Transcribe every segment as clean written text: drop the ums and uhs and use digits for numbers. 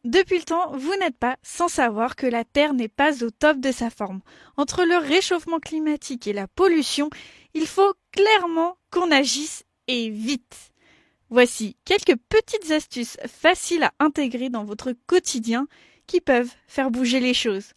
Depuis le temps, vous n'êtes pas sans savoir que la Terre n'est pas au top de sa forme. Entre le réchauffement climatique et la pollution, il faut clairement qu'on agisse et vite. Voici quelques petites astuces faciles à intégrer dans votre quotidien qui peuvent faire bouger les choses.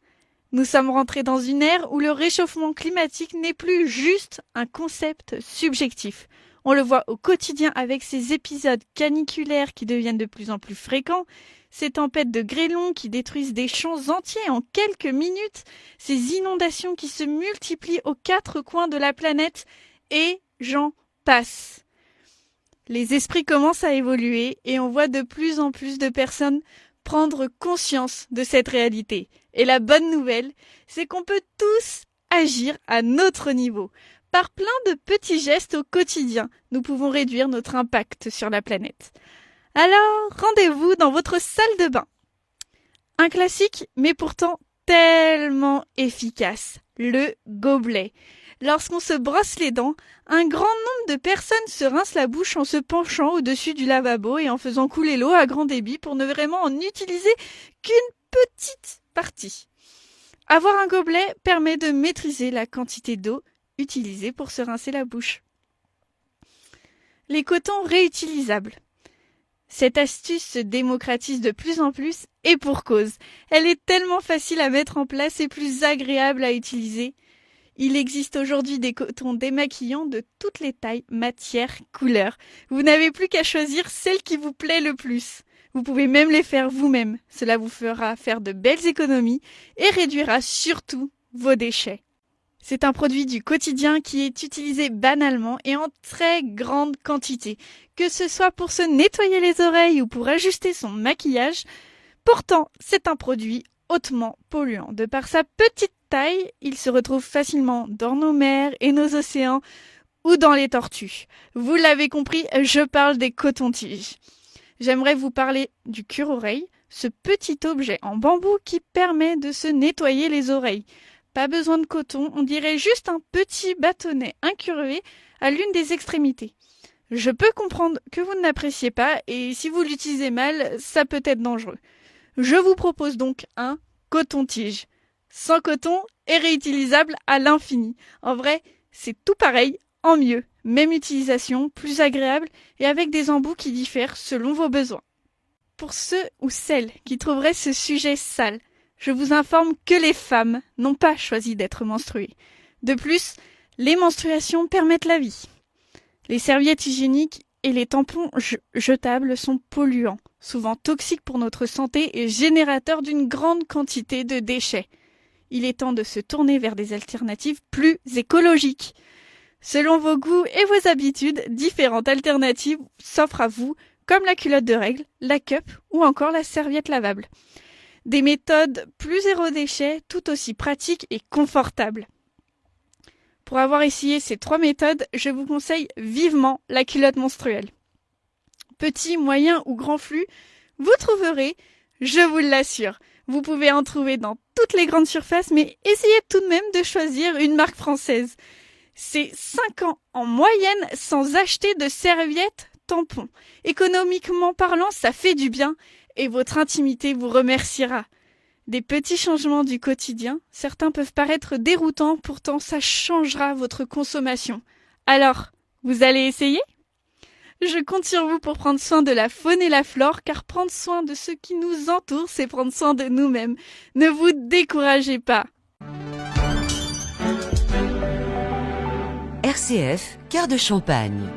Nous sommes rentrés dans une ère où le réchauffement climatique n'est plus juste un concept subjectif. On le voit au quotidien avec ces épisodes caniculaires qui deviennent de plus en plus fréquents, ces tempêtes de grêlons qui détruisent des champs entiers en quelques minutes, ces inondations qui se multiplient aux quatre coins de la planète, et j'en passe. Les esprits commencent à évoluer et on voit de plus en plus de personnes prendre conscience de cette réalité. Et la bonne nouvelle, c'est qu'on peut tous agir à notre niveau. Par plein de petits gestes au quotidien, nous pouvons réduire notre impact sur la planète. Alors, rendez-vous dans votre salle de bain. Un classique, mais pourtant tellement efficace, le gobelet. Lorsqu'on se brosse les dents, un grand nombre de personnes se rincent la bouche en se penchant au-dessus du lavabo et en faisant couler l'eau à grand débit pour ne vraiment en utiliser qu'une petite partie. Avoir un gobelet permet de maîtriser la quantité d'eau utilisée pour se rincer la bouche. Les cotons réutilisables. Cette astuce se démocratise de plus en plus et pour cause. Elle est tellement facile à mettre en place et plus agréable à utiliser. Il existe aujourd'hui des cotons démaquillants de toutes les tailles, matières, couleurs. Vous n'avez plus qu'à choisir celle qui vous plaît le plus. Vous pouvez même les faire vous-même. Cela vous fera faire de belles économies et réduira surtout vos déchets. C'est un produit du quotidien qui est utilisé banalement et en très grande quantité, que ce soit pour se nettoyer les oreilles ou pour ajuster son maquillage. Pourtant, c'est un produit hautement polluant. De par sa petite taille, il se retrouve facilement dans nos mers et nos océans ou dans les tortues. Vous l'avez compris, je parle des cotons-tiges. J'aimerais vous parler du cure-oreille, ce petit objet en bambou qui permet de se nettoyer les oreilles. Pas besoin de coton, on dirait juste un petit bâtonnet incurvé à l'une des extrémités. Je peux comprendre que vous ne l'appréciez pas et si vous l'utilisez mal, ça peut être dangereux. Je vous propose donc un coton-tige. Sans coton et réutilisable à l'infini. En vrai, c'est tout pareil, en mieux. Même utilisation, plus agréable et avec des embouts qui diffèrent selon vos besoins. Pour ceux ou celles qui trouveraient ce sujet sale, je vous informe que les femmes n'ont pas choisi d'être menstruées. De plus, les menstruations permettent la vie. Les serviettes hygiéniques et les tampons jetables sont polluants, souvent toxiques pour notre santé et générateurs d'une grande quantité de déchets. Il est temps de se tourner vers des alternatives plus écologiques. Selon vos goûts et vos habitudes, différentes alternatives s'offrent à vous, comme la culotte de règle, la cup ou encore la serviette lavable. Des méthodes plus zéro déchet, tout aussi pratiques et confortables. Pour avoir essayé ces 3 méthodes, je vous conseille vivement la culotte menstruelle. Petit, moyen ou grand flux, vous trouverez, je vous l'assure. Vous pouvez en trouver dans toutes les grandes surfaces, mais essayez tout de même de choisir une marque française. C'est 5 ans en moyenne sans acheter de serviettes tampons. Économiquement parlant, ça fait du bien et votre intimité vous remerciera. Des petits changements du quotidien, certains peuvent paraître déroutants, pourtant ça changera votre consommation. Alors, vous allez essayer ? Je compte sur vous pour prendre soin de la faune et la flore, car prendre soin de ce qui nous entoure, c'est prendre soin de nous-mêmes. Ne vous découragez pas. RCF, Cœur de Champagne.